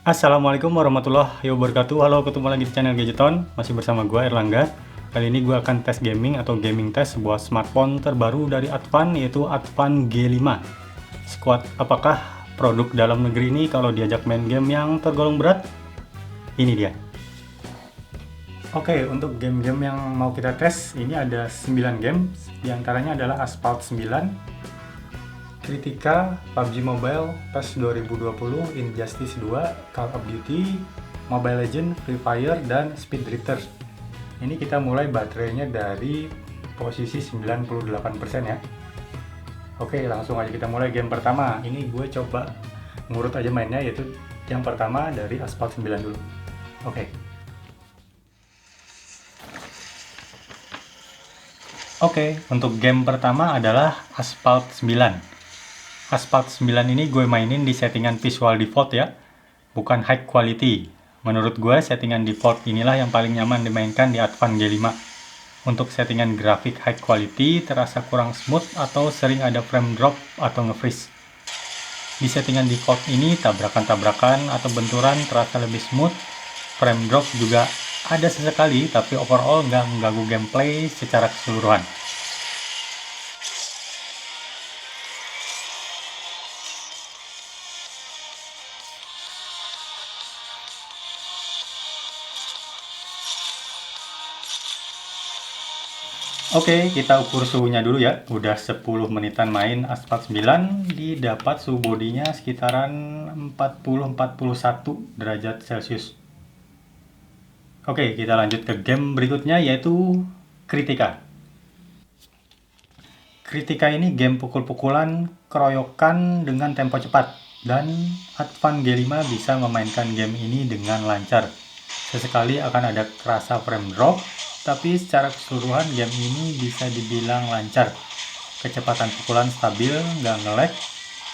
Assalamualaikum warahmatullahi wabarakatuh. Halo, ketemu lagi di channel Gadgeton. Masih bersama gue Erlangga. Kali ini gue akan tes gaming atau gaming test sebuah smartphone terbaru dari Advan, yaitu Advan G5. Squad, apakah produk dalam negeri ini kalau diajak main game yang tergolong berat? Ini dia. Oke, untuk game-game yang mau kita tes, ini ada 9 game. Di antaranya adalah Asphalt 9, Kritika, PUBG Mobile, PES 2020, Injustice 2, Call of Duty, Mobile Legends, Free Fire, dan Speed Drifter. Ini kita mulai baterainya dari posisi 98% ya. Oke, langsung aja kita mulai game pertama. Ini gue coba ngurut aja mainnya, yaitu yang pertama dari Asphalt 9 dulu. Oke, untuk game pertama adalah Asphalt 9. Asphalt 9 ini gue mainin di settingan visual default ya, bukan high quality. Menurut gue settingan default inilah yang paling nyaman dimainkan di Advan G5. Untuk settingan grafik high quality terasa kurang smooth atau sering ada frame drop atau nge-freeze. Di settingan default ini tabrakan-tabrakan atau benturan terasa lebih smooth, frame drop juga ada sesekali, tapi overall nggak mengganggu gameplay secara keseluruhan. Oke, kita ukur suhunya dulu ya. Udah 10 menitan main Asphalt 9, didapat suhu bodinya sekitaran 40-41 derajat Celcius. Oke, kita lanjut ke game berikutnya, yaitu Kritika. Kritika ini game pukul-pukulan, keroyokan dengan tempo cepat, dan Advan G5 bisa memainkan game ini dengan lancar. Sesekali akan ada kerasa frame drop, tapi secara keseluruhan game ini bisa dibilang lancar. Kecepatan pukulan stabil, nggak nge-lag,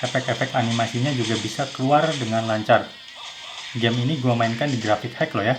efek-efek animasinya juga bisa keluar dengan lancar. Game ini gue mainkan di graphic hack loh ya.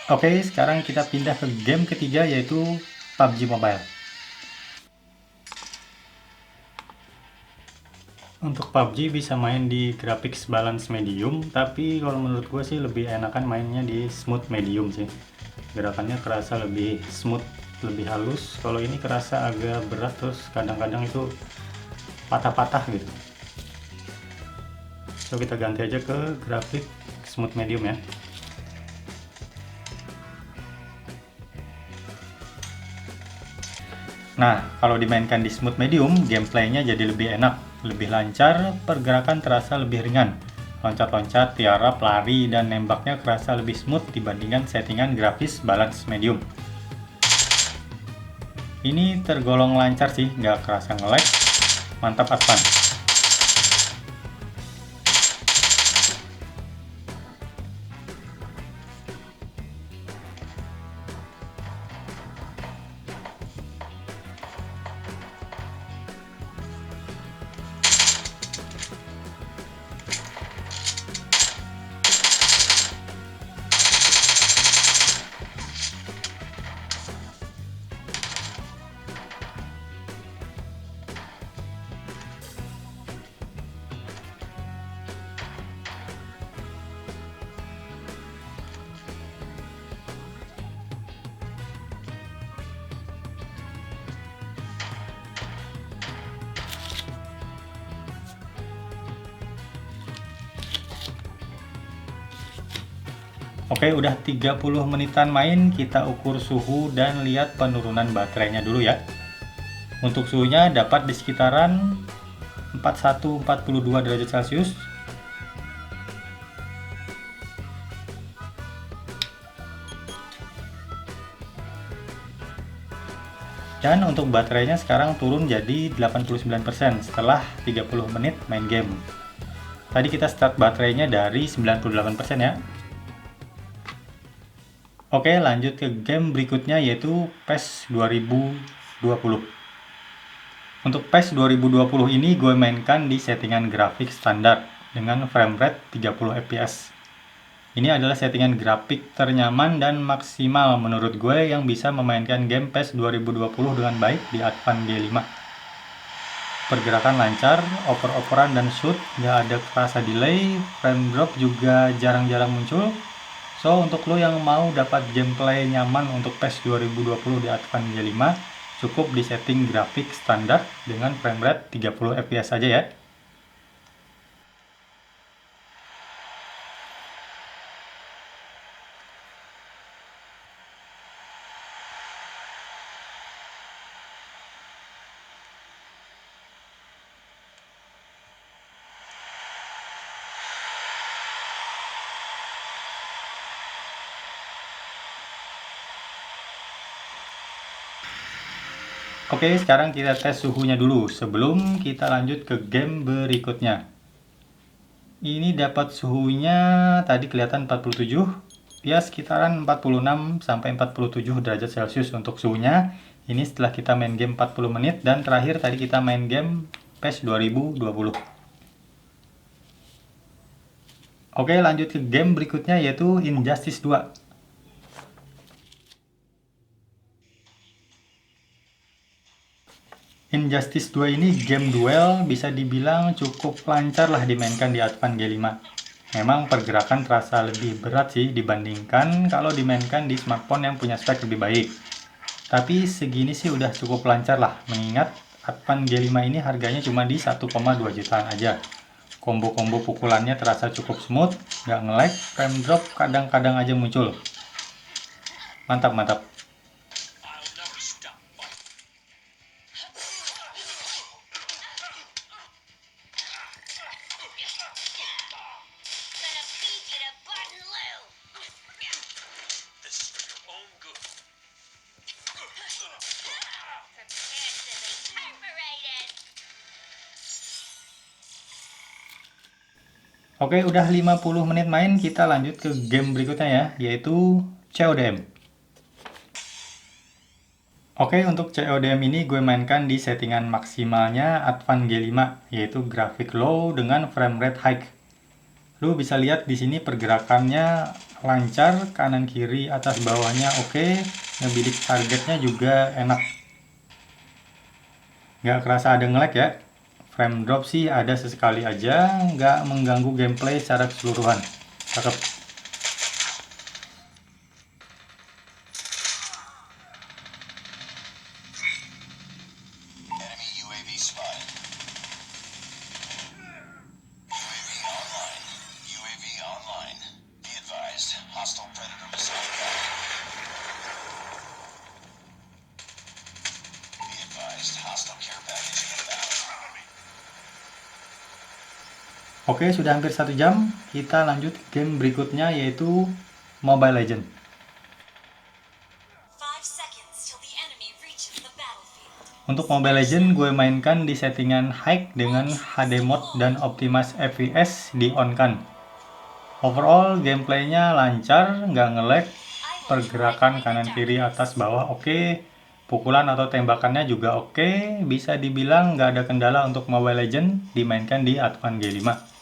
Oke, sekarang kita pindah ke game ketiga, yaitu PUBG Mobile. Untuk PUBG bisa main di graphics balance medium, tapi kalau menurut gue sih lebih enakan mainnya di smooth medium sih. Gerakannya kerasa lebih smooth, lebih halus. Kalau ini kerasa agak berat, terus kadang-kadang itu patah-patah gitu. So kita ganti aja ke grafik smooth medium ya. Nah, kalau dimainkan di smooth medium, gameplaynya jadi lebih enak, lebih lancar, pergerakan terasa lebih ringan. Loncat-loncat, tiarap, lari, dan nembaknya kerasa lebih smooth dibandingkan settingan grafis balance medium. Ini tergolong lancar sih, nggak kerasa nge-lag. Mantap Advan. Oke, udah 30 menitan main, kita ukur suhu dan lihat penurunan baterainya dulu ya. Untuk suhunya dapat di sekitaran 41-42 derajat Celcius. Dan untuk baterainya sekarang turun jadi 89% setelah 30 menit main game. Tadi kita start baterainya dari 98% ya. Oke, lanjut ke game berikutnya yaitu PES 2020. Untuk PES 2020 ini gue mainkan di settingan grafik standar dengan frame rate 30 fps. Ini adalah settingan grafik ternyaman dan maksimal menurut gue yang bisa memainkan game PES 2020 dengan baik di Advan G5. Pergerakan lancar, oper-operan dan shoot, nggak ada kerasa delay, frame drop juga jarang-jarang muncul. So, untuk lo yang mau dapat gameplay nyaman untuk PES 2020 di Advan G5, cukup di setting grafik standar dengan frame rate 30 fps saja ya. Oke, sekarang kita tes suhunya dulu sebelum kita lanjut ke game berikutnya. Ini dapat suhunya tadi kelihatan 47, ya sekitaran 46 sampai 47 derajat Celcius untuk suhunya. Ini setelah kita main game 40 menit dan terakhir tadi kita main game PES 2020. Oke, lanjut ke game berikutnya yaitu Injustice 2. Injustice 2 ini game duel bisa dibilang cukup lancar lah dimainkan di Advan G5. Memang pergerakan terasa lebih berat sih dibandingkan kalau dimainkan di smartphone yang punya spek lebih baik. Tapi segini sih udah cukup lancar lah, mengingat Advan G5 ini harganya cuma di 1,2 jutaan aja. Combo-combo pukulannya terasa cukup smooth, nggak nge-lag, frame drop kadang-kadang aja muncul. Mantap, mantap. Oke, udah 50 menit main, kita lanjut ke game berikutnya ya, yaitu CODM. Oke, untuk CODM ini gue mainkan di settingan maksimalnya Advan G5, yaitu grafik low dengan frame rate high. Lu bisa lihat di sini pergerakannya lancar, kanan kiri atas bawahnya oke, ngebidik targetnya juga enak. Nggak kerasa ada nge-lag ya. Frame drop sih ada sesekali aja, nggak mengganggu gameplay secara keseluruhan. Cakep. Oke, sudah hampir 1 jam, kita lanjut game berikutnya yaitu Mobile Legends. Untuk Mobile Legends gue mainkan di settingan high dengan HD mode dan optimize FPS di on kan. Overall gameplaynya lancar, nggak nge-lag, pergerakan kanan kiri atas bawah oke, pukulan atau tembakannya juga oke, bisa dibilang nggak ada kendala untuk Mobile Legends dimainkan di Advan G5.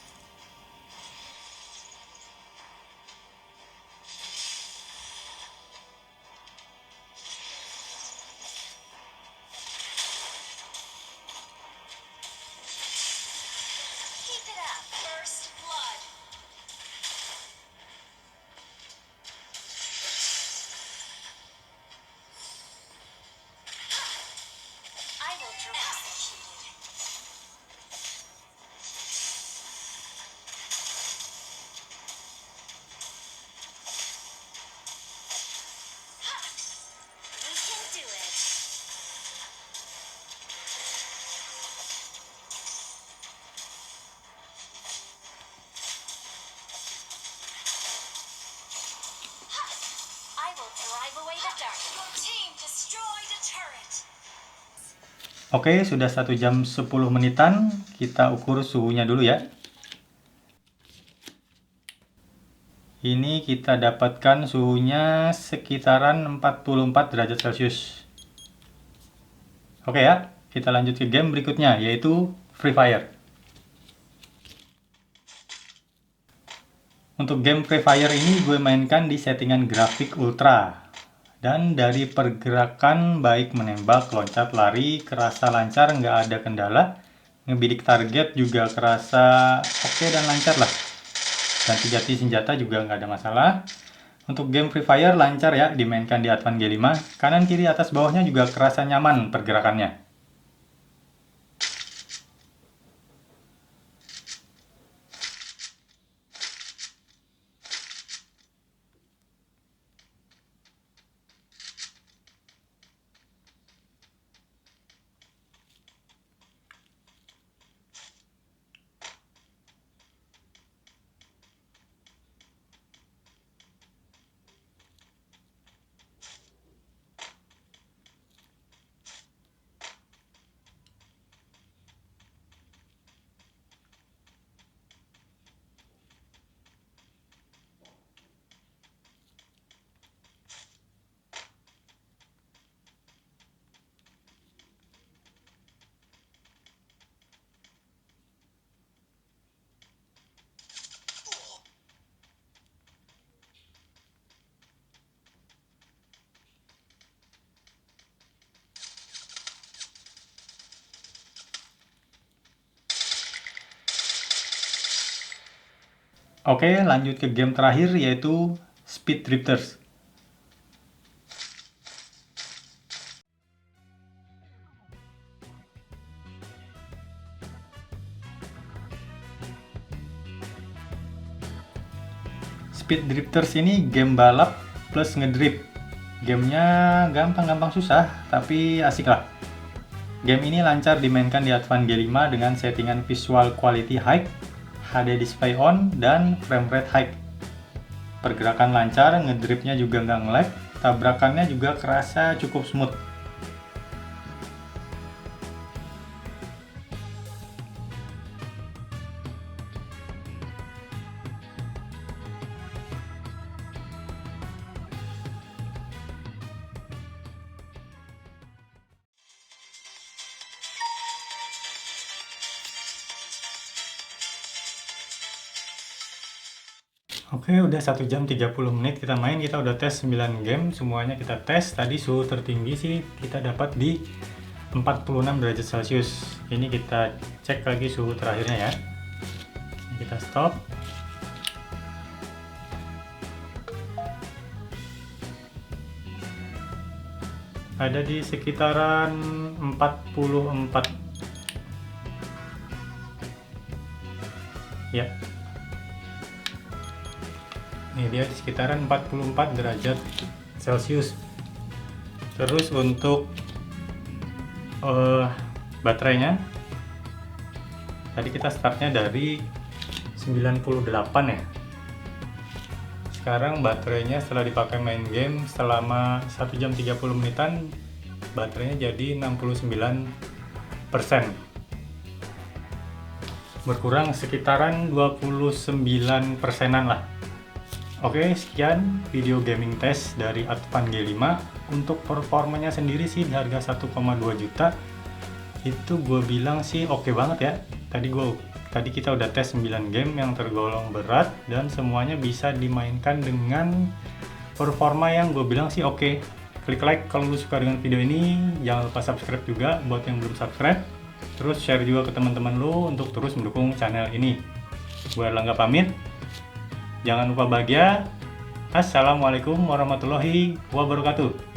Oke, sudah 1 jam 10 menitan, kita ukur suhunya dulu ya. Ini kita dapatkan suhunya sekitaran 44 derajat Celcius. Oke ya, kita lanjut ke game berikutnya, yaitu Free Fire. Untuk game Free Fire ini gue mainkan di settingan grafik ultra. Dan dari pergerakan baik menembak, loncat, lari, kerasa lancar, nggak ada kendala. Ngebidik target juga kerasa oke dan lancar lah. Ganti-ganti senjata juga nggak ada masalah. Untuk game Free Fire lancar ya, dimainkan di Advan G5. Kanan, kiri, atas, bawahnya juga kerasa nyaman pergerakannya. Oke, lanjut ke game terakhir yaitu Speed Drifters. Speed Drifters ini game balap plus ngedrift. Gamenya gampang-gampang susah, tapi asik lah. Game ini lancar dimainkan di Advan G5 dengan settingan visual quality high, HD display on, dan frame rate high. Pergerakan lancar, ngedriftnya juga nggak nge-lag, tabrakannya juga kerasa cukup smooth. Oke, udah 1 jam 30 menit kita main, kita udah tes 9 game, semuanya kita tes. Tadi suhu tertinggi sih kita dapat di 46 derajat Celcius. Ini kita cek lagi suhu terakhirnya ya. Ini kita stop. Ada di sekitaran 44. Ya. Ini dia di sekitaran 44 derajat Celcius. Terus untuk baterainya, tadi kita startnya dari 98 ya. Sekarang baterainya setelah dipakai main game selama 1 jam 30 menitan, baterainya jadi 69%. Berkurang sekitaran 29%-an lah. Oke, sekian video gaming test dari Advan G5. Untuk performanya sendiri sih di harga 1,2 juta itu gue bilang sih oke banget ya. Tadi kita udah tes 9 game yang tergolong berat dan semuanya bisa dimainkan dengan performa yang gue bilang sih oke. Klik like kalau lu suka dengan video ini, jangan lupa subscribe juga buat yang belum subscribe. Terus share juga ke teman-teman lu untuk terus mendukung channel ini. Gue Erlangga pamit. Jangan lupa bahagia. Assalamualaikum warahmatullahi wabarakatuh.